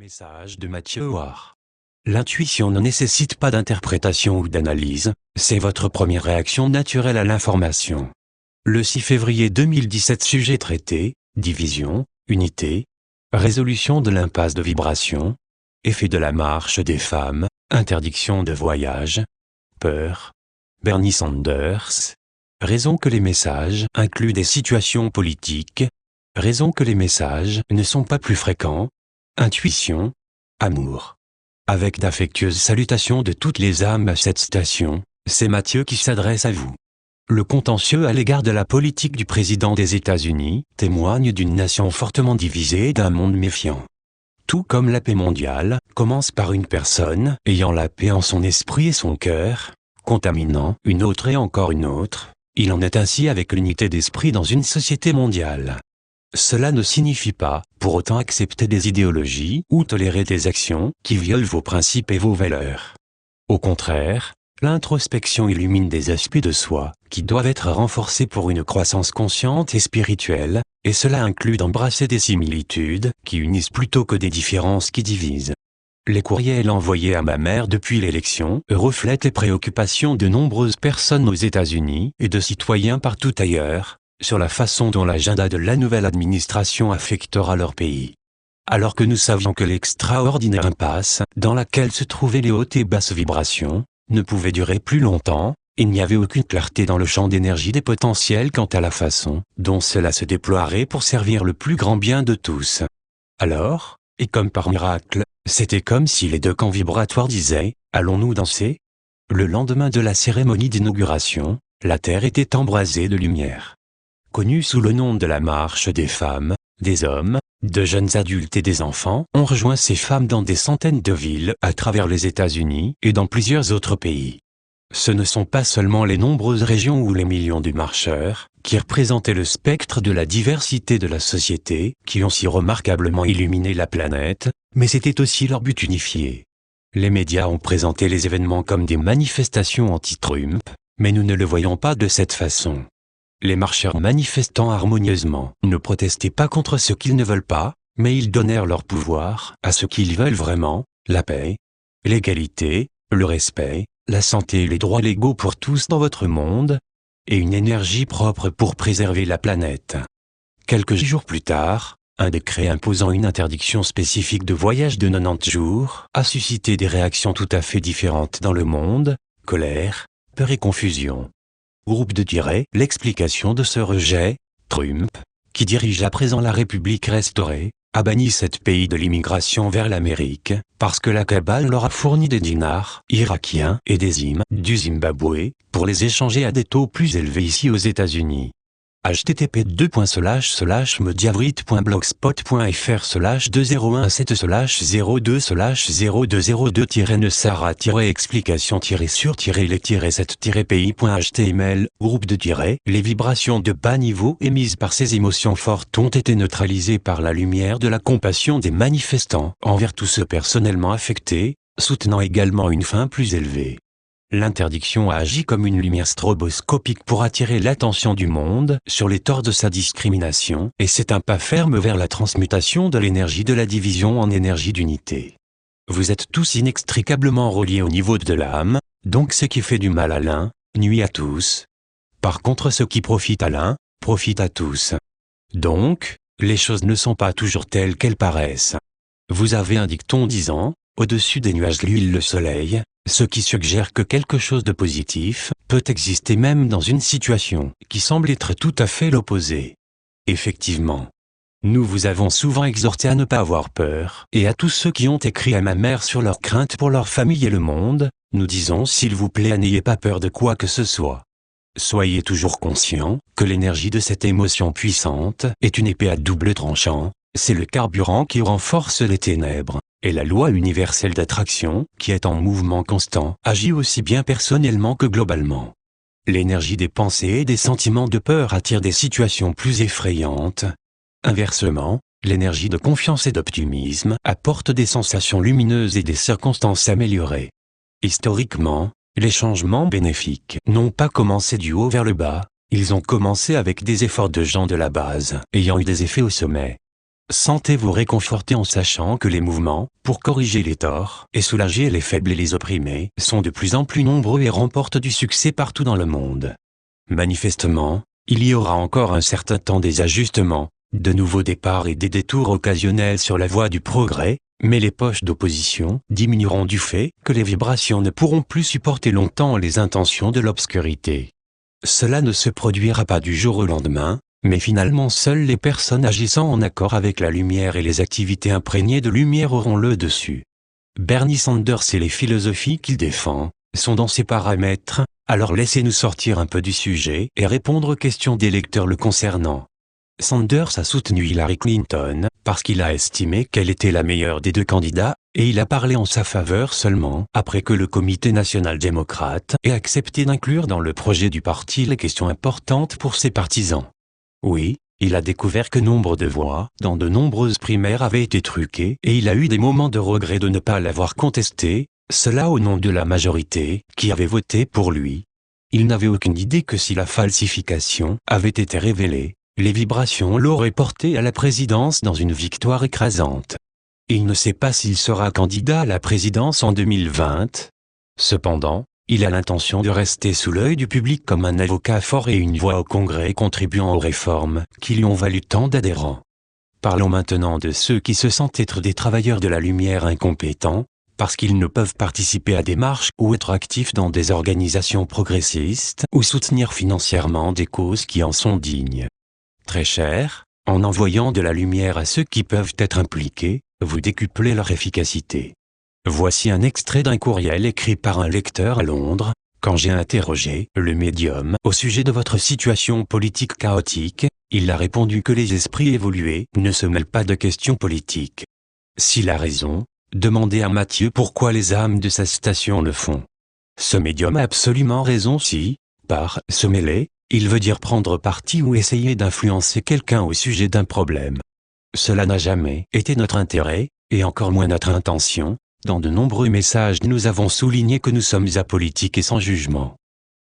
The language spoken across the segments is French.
Message de Mathieu War. L'intuition ne nécessite pas d'interprétation ou d'analyse, c'est votre première réaction naturelle à l'information. Le 6 février 2017, sujet traité, division, unité, résolution de l'impasse de vibration, effet de la marche des femmes, interdiction de voyage, peur, Bernie Sanders, raison que les messages incluent des situations politiques, raison que les messages ne sont pas plus fréquents, intuition, amour. Avec d'affectueuses salutations de toutes les âmes à cette station, c'est Mathieu qui s'adresse à vous. Le contentieux à l'égard de la politique du président des États-Unis témoigne d'une nation fortement divisée et d'un monde méfiant. Tout comme la paix mondiale commence par une personne ayant la paix en son esprit et son cœur, contaminant une autre et encore une autre, il en est ainsi avec l'unité d'esprit dans une société mondiale. Cela ne signifie pas, pour autant, accepter des idéologies ou tolérer des actions qui violent vos principes et vos valeurs. Au contraire, l'introspection illumine des aspects de soi qui doivent être renforcés pour une croissance consciente et spirituelle, et cela inclut d'embrasser des similitudes qui unissent plutôt que des différences qui divisent. Les courriels envoyés à ma mère depuis l'élection reflètent les préoccupations de nombreuses personnes aux États-Unis et de citoyens partout ailleurs, sur la façon dont l'agenda de la nouvelle administration affectera leur pays. Alors que nous savions que l'extraordinaire impasse dans laquelle se trouvaient les hautes et basses vibrations ne pouvait durer plus longtemps, il n'y avait aucune clarté dans le champ d'énergie des potentiels quant à la façon dont cela se déploierait pour servir le plus grand bien de tous. Alors, et comme par miracle, c'était comme si les deux camps vibratoires disaient « Allons-nous danser ?» Le lendemain de la cérémonie d'inauguration, la Terre était embrasée de lumière. Connue sous le nom de la marche des femmes, des hommes, de jeunes adultes et des enfants ont rejoint ces femmes dans des centaines de villes à travers les États-Unis et dans plusieurs autres pays. Ce ne sont pas seulement les nombreuses régions ou les millions de marcheurs qui représentaient le spectre de la diversité de la société qui ont si remarquablement illuminé la planète, mais c'était aussi leur but unifié. Les médias ont présenté les événements comme des manifestations anti-Trump, mais nous ne le voyons pas de cette façon. Les marcheurs manifestant harmonieusement ne protestaient pas contre ce qu'ils ne veulent pas, mais ils donnèrent leur pouvoir à ce qu'ils veulent vraiment, la paix, l'égalité, le respect, la santé et les droits légaux pour tous dans votre monde, et une énergie propre pour préserver la planète. Quelques jours plus tard, un décret imposant une interdiction spécifique de voyage de 90 jours a suscité des réactions tout à fait différentes dans le monde, colère, peur et confusion. Groupe de l'explication de ce rejet, Trump, qui dirige à présent la République restaurée, a banni 7 pays de l'immigration vers l'Amérique, parce que la cabale leur a fourni des dinars irakiens et des hymnes du Zimbabwe, pour les échanger à des taux plus élevés ici aux États-Unis. http://20.blogspot.fr/20117/0202-0202-ne-sara-sur-les-7-pays.html. Groupe de les vibrations de bas niveau émises par ces émotions fortes ont été neutralisées par la lumière de la compassion des manifestants envers tous ceux personnellement affectés, soutenant également une fin plus élevée. L'interdiction a agi comme une lumière stroboscopique pour attirer l'attention du monde sur les torts de sa discrimination, et c'est un pas ferme vers la transmutation de l'énergie de la division en énergie d'unité. Vous êtes tous inextricablement reliés au niveau de l'âme, donc ce qui fait du mal à l'un, nuit à tous. Par contre, ce qui profite à l'un, profite à tous. Donc, les choses ne sont pas toujours telles qu'elles paraissent. Vous avez un dicton disant « Au-dessus des nuages l'huile le soleil », ce qui suggère que quelque chose de positif peut exister même dans une situation qui semble être tout à fait l'opposé. Effectivement. Nous vous avons souvent exhorté à ne pas avoir peur, et à tous ceux qui ont écrit à ma mère sur leurs craintes pour leur famille et le monde, nous disons s'il vous plaît n'ayez pas peur de quoi que ce soit. Soyez toujours conscients que l'énergie de cette émotion puissante est une épée à double tranchant, c'est le carburant qui renforce les ténèbres. Et la loi universelle d'attraction, qui est en mouvement constant, agit aussi bien personnellement que globalement. L'énergie des pensées et des sentiments de peur attire des situations plus effrayantes. Inversement, l'énergie de confiance et d'optimisme apporte des sensations lumineuses et des circonstances améliorées. Historiquement, les changements bénéfiques n'ont pas commencé du haut vers le bas, ils ont commencé avec des efforts de gens de la base, ayant eu des effets au sommet. Sentez-vous réconforté en sachant que les mouvements, pour corriger les torts et soulager les faibles et les opprimés, sont de plus en plus nombreux et remportent du succès partout dans le monde. Manifestement, il y aura encore un certain temps des ajustements, de nouveaux départs et des détours occasionnels sur la voie du progrès, mais les poches d'opposition diminueront du fait que les vibrations ne pourront plus supporter longtemps les intentions de l'obscurité. Cela ne se produira pas du jour au lendemain, mais finalement seules les personnes agissant en accord avec la lumière et les activités imprégnées de lumière auront le dessus. Bernie Sanders et les philosophies qu'il défend sont dans ces paramètres, alors laissez-nous sortir un peu du sujet et répondre aux questions des lecteurs le concernant. Sanders a soutenu Hillary Clinton parce qu'il a estimé qu'elle était la meilleure des deux candidats, et il a parlé en sa faveur seulement après que le Comité national démocrate ait accepté d'inclure dans le projet du parti les questions importantes pour ses partisans. Oui, il a découvert que nombre de voix, dans de nombreuses primaires avaient été truquées et il a eu des moments de regret de ne pas l'avoir contesté, cela au nom de la majorité, qui avait voté pour lui. Il n'avait aucune idée que si la falsification avait été révélée, les vibrations l'auraient porté à la présidence dans une victoire écrasante. Il ne sait pas s'il sera candidat à la présidence en 2020. Cependant, il a l'intention de rester sous l'œil du public comme un avocat fort et une voix au Congrès contribuant aux réformes qui lui ont valu tant d'adhérents. Parlons maintenant de ceux qui se sentent être des travailleurs de la lumière incompétents, parce qu'ils ne peuvent participer à des marches ou être actifs dans des organisations progressistes ou soutenir financièrement des causes qui en sont dignes. Très cher, en envoyant de la lumière à ceux qui peuvent être impliqués, vous décuplez leur efficacité. Voici un extrait d'un courriel écrit par un lecteur à Londres, quand j'ai interrogé le médium au sujet de votre situation politique chaotique, il a répondu que les esprits évolués ne se mêlent pas de questions politiques. S'il a raison, demandez à Mathieu pourquoi les âmes de sa station le font. Ce médium a absolument raison si, par se mêler, il veut dire prendre parti ou essayer d'influencer quelqu'un au sujet d'un problème. Cela n'a jamais été notre intérêt, et encore moins notre intention. Dans de nombreux messages nous avons souligné que nous sommes apolitiques et sans jugement.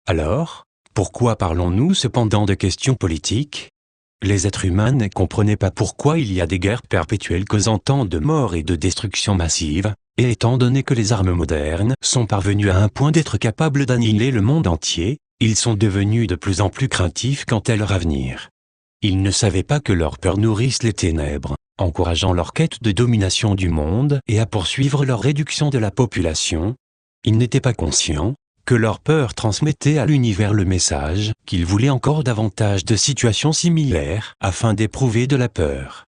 Alors, pourquoi parlons-nous cependant de questions politiques ? Les êtres humains ne comprenaient pas pourquoi il y a des guerres perpétuelles causant tant de morts et de destruction massive, et étant donné que les armes modernes sont parvenues à un point d'être capables d'annihiler le monde entier, ils sont devenus de plus en plus craintifs quant à leur avenir. Ils ne savaient pas que leurs peurs nourrissent les ténèbres, encourageant leur quête de domination du monde et à poursuivre leur réduction de la population. Ils n'étaient pas conscients que leur peur transmettait à l'univers le message qu'ils voulaient encore davantage de situations similaires afin d'éprouver de la peur.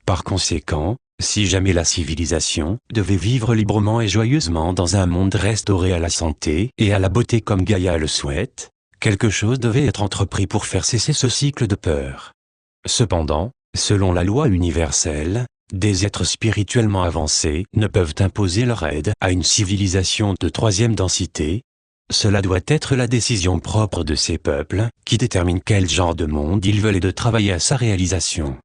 Par conséquent, si jamais la civilisation devait vivre librement et joyeusement dans un monde restauré à la santé et à la beauté comme Gaïa le souhaite, quelque chose devait être entrepris pour faire cesser ce cycle de peur. Cependant, selon la loi universelle, des êtres spirituellement avancés ne peuvent imposer leur aide à une civilisation de troisième densité. Cela doit être la décision propre de ces peuples, qui détermine quel genre de monde ils veulent et de travailler à sa réalisation.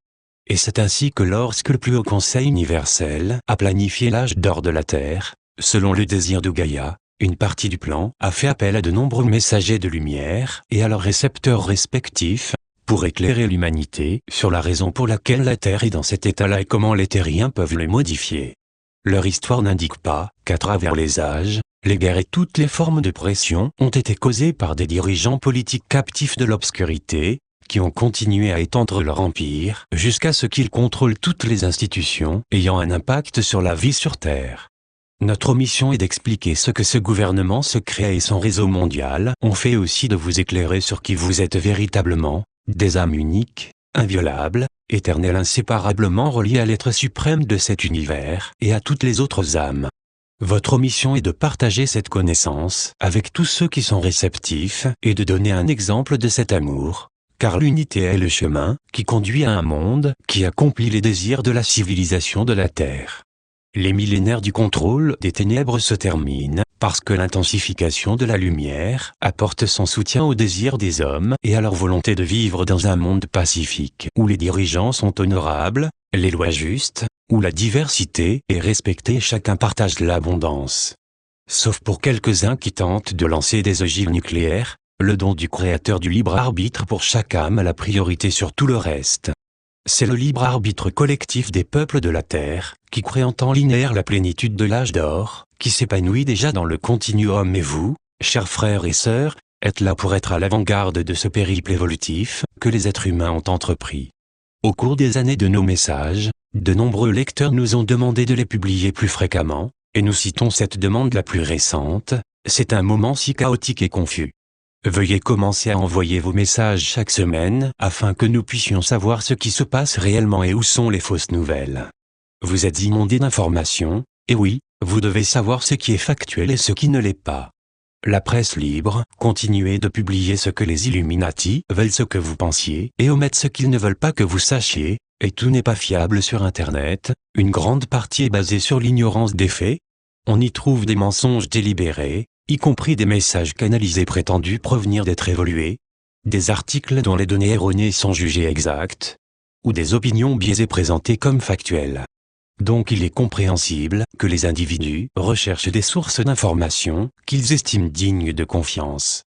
Et c'est ainsi que lorsque le plus haut Conseil universel a planifié l'âge d'or de la Terre, selon le désir de Gaïa, une partie du plan a fait appel à de nombreux messagers de lumière et à leurs récepteurs respectifs, pour éclairer l'humanité sur la raison pour laquelle la Terre est dans cet état-là et comment les terriens peuvent le modifier. Leur histoire n'indique pas qu'à travers les âges, les guerres et toutes les formes de pression ont été causées par des dirigeants politiques captifs de l'obscurité, qui ont continué à étendre leur empire jusqu'à ce qu'ils contrôlent toutes les institutions ayant un impact sur la vie sur Terre. Notre mission est d'expliquer ce que ce gouvernement secret et son réseau mondial ont fait, aussi de vous éclairer sur qui vous êtes véritablement, des âmes uniques, inviolables, éternelles, inséparablement reliées à l'être suprême de cet univers et à toutes les autres âmes. Votre mission est de partager cette connaissance avec tous ceux qui sont réceptifs et de donner un exemple de cet amour, car l'unité est le chemin qui conduit à un monde qui accomplit les désirs de la civilisation de la Terre. Les millénaires du contrôle des ténèbres se terminent, parce que l'intensification de la lumière apporte son soutien aux désirs des hommes et à leur volonté de vivre dans un monde pacifique, où les dirigeants sont honorables, les lois justes, où la diversité est respectée et chacun partage l'abondance. Sauf pour quelques-uns qui tentent de lancer des ogives nucléaires, le don du créateur du libre arbitre pour chaque âme a la priorité sur tout le reste. C'est le libre arbitre collectif des peuples de la Terre, qui crée en temps linéaire la plénitude de l'âge d'or, qui s'épanouit déjà dans le continuum et vous, chers frères et sœurs, êtes là pour être à l'avant-garde de ce périple évolutif que les êtres humains ont entrepris. Au cours des années de nos messages, de nombreux lecteurs nous ont demandé de les publier plus fréquemment, et nous citons cette demande la plus récente. C'est un moment si chaotique et confus. Veuillez commencer à envoyer vos messages chaque semaine afin que nous puissions savoir ce qui se passe réellement et où sont les fausses nouvelles. Vous êtes inondés d'informations, et oui, vous devez savoir ce qui est factuel et ce qui ne l'est pas. La presse libre, continuez de publier ce que les Illuminati veulent ce que vous pensiez et omettent ce qu'ils ne veulent pas que vous sachiez, et tout n'est pas fiable sur Internet, une grande partie est basée sur l'ignorance des faits. On y trouve des mensonges délibérés, y compris des messages canalisés prétendus provenir d'êtres évolués, des articles dont les données erronées sont jugées exactes, ou des opinions biaisées présentées comme factuelles. Donc il est compréhensible que les individus recherchent des sources d'informations qu'ils estiment dignes de confiance.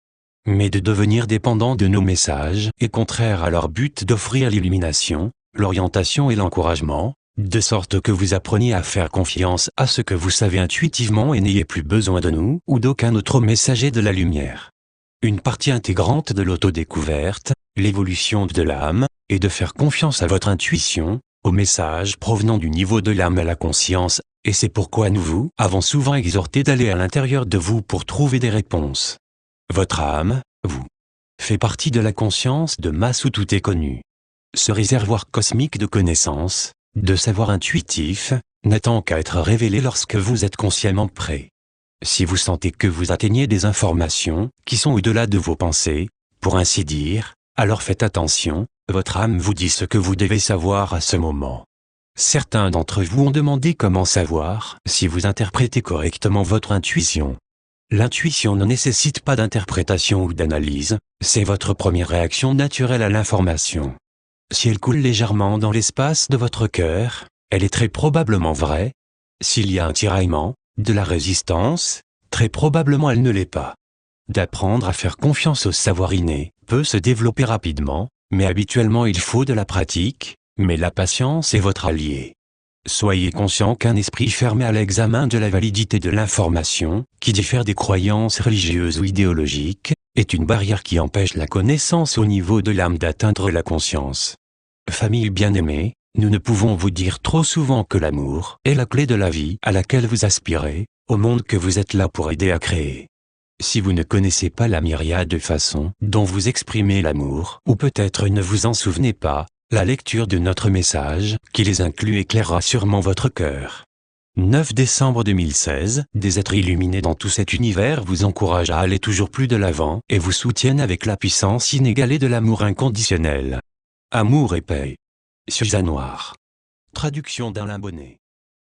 Mais de devenir dépendants de nos messages est contraire à leur but d'offrir l'illumination, l'orientation et l'encouragement, de sorte que vous appreniez à faire confiance à ce que vous savez intuitivement et n'ayez plus besoin de nous ou d'aucun autre messager de la lumière. Une partie intégrante de l'autodécouverte, l'évolution de l'âme, est de faire confiance à votre intuition, aux messages provenant du niveau de l'âme à la conscience, et c'est pourquoi nous vous avons souvent exhorté d'aller à l'intérieur de vous pour trouver des réponses. Votre âme, vous, fait partie de la conscience de masse où tout est connu. Ce réservoir cosmique de connaissances, de savoir intuitif, n'attend qu'à être révélé lorsque vous êtes consciemment prêt. Si vous sentez que vous atteignez des informations qui sont au-delà de vos pensées, pour ainsi dire, alors faites attention, votre âme vous dit ce que vous devez savoir à ce moment. Certains d'entre vous ont demandé comment savoir si vous interprétez correctement votre intuition. L'intuition ne nécessite pas d'interprétation ou d'analyse, c'est votre première réaction naturelle à l'information. Si elle coule légèrement dans l'espace de votre cœur, elle est très probablement vraie. S'il y a un tiraillement, de la résistance, très probablement elle ne l'est pas. D'apprendre à faire confiance au savoir inné peut se développer rapidement, mais habituellement il faut de la pratique, mais la patience est votre allié. Soyez conscient qu'un esprit fermé à l'examen de la validité de l'information, qui diffère des croyances religieuses ou idéologiques, est une barrière qui empêche la connaissance au niveau de l'âme d'atteindre la conscience. Famille bien-aimée, nous ne pouvons vous dire trop souvent que l'amour est la clé de la vie à laquelle vous aspirez, au monde que vous êtes là pour aider à créer. Si vous ne connaissez pas la myriade de façons dont vous exprimez l'amour, ou peut-être ne vous en souvenez pas, la lecture de notre message, qui les inclut, éclairera sûrement votre cœur. 9 décembre 2016, des êtres illuminés dans tout cet univers vous encouragent à aller toujours plus de l'avant et vous soutiennent avec la puissance inégalée de l'amour inconditionnel. Amour et paix. Suzanne Noir. Traduction d'Alain Bonnet.